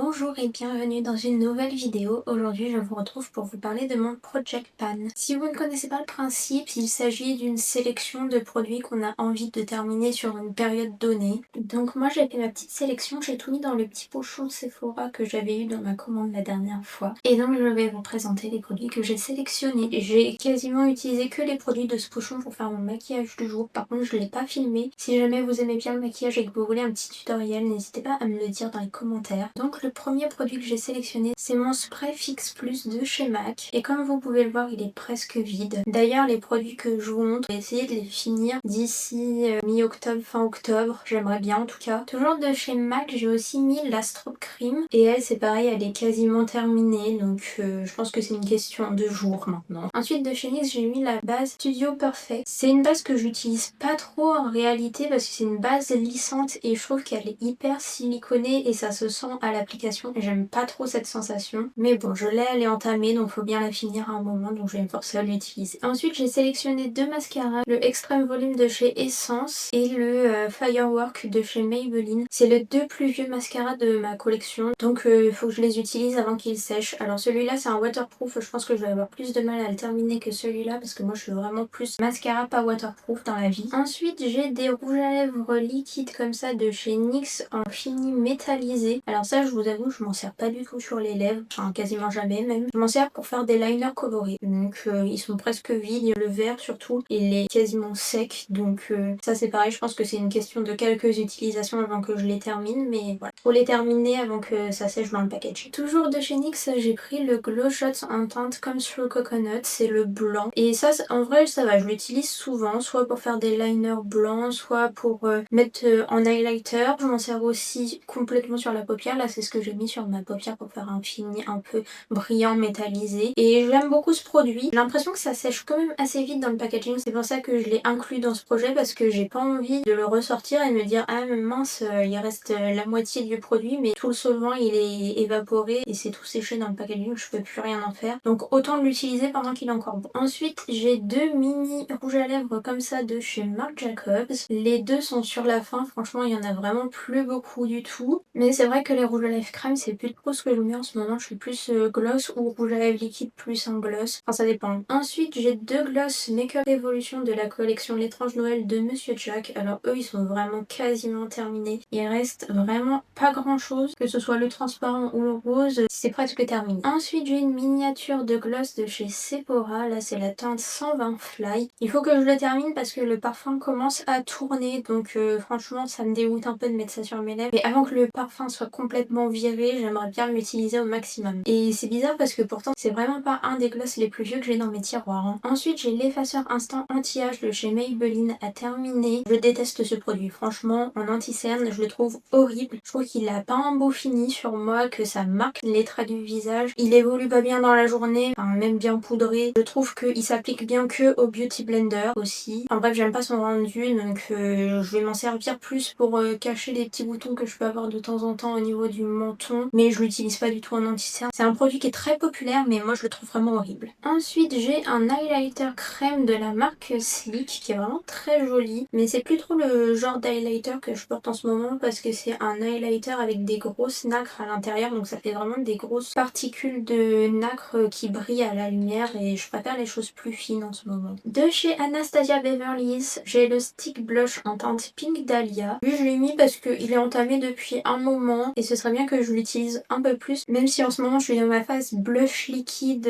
Bonjour et bienvenue dans une nouvelle vidéo. Aujourd'hui, je vous retrouve pour vous parler de mon Project Pan. Si vous ne connaissez pas le principe, il s'agit d'une sélection de produits qu'on a envie de terminer sur une période donnée. Donc moi, j'ai fait ma petite sélection, j'ai tout mis dans le petit pochon Sephora que j'avais eu dans ma commande la dernière fois. Et donc, je vais vous présenter les produits que j'ai sélectionnés. J'ai quasiment utilisé que les produits de ce pochon pour faire mon maquillage du jour. Par contre, je ne l'ai pas filmé. Si jamais vous aimez bien le maquillage et que vous voulez un petit tutoriel, n'hésitez pas à me le dire dans les commentaires. Donc le premier produit que j'ai sélectionné, c'est mon spray Fix Plus de chez MAC. Et comme vous pouvez le voir, il est presque vide. D'ailleurs, les produits que je vous montre, je vais essayer de les finir d'ici mi-octobre, fin octobre. J'aimerais bien en tout cas. Toujours de chez MAC, j'ai aussi mis la Strobe Cream. Et elle, c'est pareil, elle est quasiment terminée. Donc je pense que c'est une question de jours maintenant. Ensuite, de chez NYX, j'ai mis la base Studio Perfect. C'est une base que j'utilise pas trop en réalité parce que c'est une base lissante et je trouve qu'elle est hyper siliconée et ça se sent à l'application et j'aime pas trop cette sensation. Mais bon, je l'ai, elle est entamée donc faut bien la finir à un moment, donc je vais me forcer à l'utiliser. Ensuite, j'ai sélectionné deux mascaras, le Extreme Volume de chez Essence et le Firework de chez Maybelline. C'est les deux plus vieux mascaras de ma collection, donc il faut que je les utilise avant qu'ils sèchent. Alors celui-là c'est un waterproof, je pense que je vais avoir plus de mal à le terminer que celui-là parce que moi je suis vraiment plus mascara pas waterproof dans la vie. Ensuite, j'ai des rouges à lèvres liquides comme ça de chez NYX en fini métallisé. Alors ça, je vous avoue, je m'en sers pas du tout sur les lèvres, enfin quasiment jamais même. Je m'en sers pour faire des liners colorés. Donc ils sont presque vides, le vert surtout, il est quasiment sec. Donc ça c'est pareil, je pense que c'est une question de quelques utilisations avant que je les termine. Mais voilà, faut les terminer avant que ça sèche dans le package. Toujours de chez NYX, j'ai pris le Glow Shots en teinte Come Through Coconut, c'est le blanc. Et ça, en vrai, ça va, je l'utilise souvent, soit pour faire des liners blancs, soit pour mettre en highlighter. Je m'en sers aussi complètement sur la paupière. Là, c'est ce que j'ai mis sur ma paupière pour faire un fini un peu brillant, métallisé. Et j'aime beaucoup ce produit. J'ai l'impression que ça sèche quand même assez vite dans le packaging. C'est pour ça que je l'ai inclus dans ce projet parce que j'ai pas envie de le ressortir et de me dire ah mais mince, il reste la moitié du produit mais tout le solvant il est évaporé et c'est tout séché dans le packaging, je peux plus rien en faire. Donc autant l'utiliser pendant qu'il est encore bon. Ensuite, j'ai deux mini rouges à lèvres comme ça de chez Marc Jacobs. Les deux sont sur la fin, franchement il y en a vraiment plus beaucoup du tout. Mais c'est vrai que les rouges à lèvres crème c'est plus trop ce que je mets en ce moment, je suis plus gloss ou rouge à lèvres liquide plus un gloss. Enfin ça dépend. Ensuite j'ai deux gloss Makeup Evolution de la collection L'étrange Noël de Monsieur Jack. Alors eux ils sont vraiment quasiment terminés. Il reste vraiment pas grand chose, que ce soit le transparent ou le rose, c'est presque terminé. Ensuite j'ai une miniature de gloss de chez Sephora, là c'est la teinte 120 Fly. Il faut que je le termine parce que le parfum commence à tourner, donc franchement ça me dégoûte un peu de mettre ça sur mes lèvres. Mais avant que le parfum soit complètement viré, j'aimerais bien l'utiliser au maximum. Et c'est bizarre parce que pourtant c'est vraiment pas un des gloss les plus vieux que j'ai dans mes tiroirs. Ensuite j'ai l'effaceur instant anti-âge de chez Maybelline à terminer. Je déteste ce produit, franchement en anti-cerne je le trouve horrible. Je trouve qu'il a pas un beau fini sur moi, que ça marque les traits du visage. Il évolue pas bien dans la journée, enfin même bien poudré. Je trouve qu'il s'applique bien que au Beauty Blender aussi. Enfin bref, j'aime pas son rendu, donc je vais m'en servir plus pour cacher les petits boutons que je peux avoir de temps en temps au niveau du menton. Mais je l'utilise pas du tout en anti-cerne. C'est un produit qui est très populaire, mais moi je le trouve vraiment horrible. Ensuite, j'ai un highlighter crème de la marque Sleek qui est vraiment très joli. Mais c'est plus trop le genre d'highlighter que je porte en ce moment parce que c'est un highlighter avec des grosses nacres à l'intérieur. Donc ça fait vraiment des grosses particules de nacre qui brillent à la lumière et je préfère les choses plus fines en ce moment. De chez Anastasia Beverly Hills, j'ai le stick blush en teinte Pink Dahlia. Lui je l'ai mis parce qu'il est entamé depuis un moment et ce serait bien que je l'utilise un peu plus, même si en ce moment je suis dans ma phase blush liquide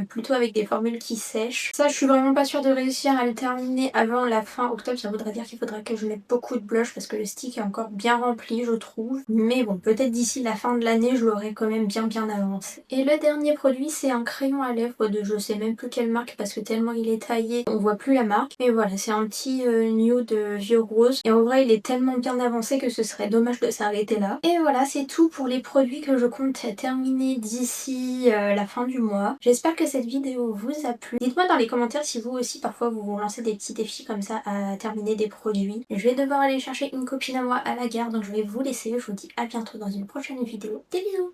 plutôt avec des formules qui sèchent. Ça je suis vraiment pas sûre de réussir à le terminer avant la fin octobre, ça voudrait dire qu'il faudrait que je mette beaucoup de blush parce que le stick est encore bien rempli je trouve. Mais bon, peut-être d'ici la fin de l'année je l'aurai quand même bien avancé. Et le dernier produit c'est un crayon à lèvres de je sais même plus quelle marque parce que tellement il est taillé on voit plus la marque. Mais voilà, c'est un petit nude vieux rose et en vrai il est tellement bien avancé que ce serait dommage de s'arrêter là. Et voilà, c'est tout pour les produits que je compte terminer d'ici la fin du mois. J'espère que cette vidéo vous a plu. Dites-moi dans les commentaires si vous aussi parfois vous vous lancez des petits défis comme ça à terminer des produits. Je vais devoir aller chercher une copine à moi à la gare donc je vais vous laisser. Je vous dis à bientôt dans une prochaine vidéo. Des bisous!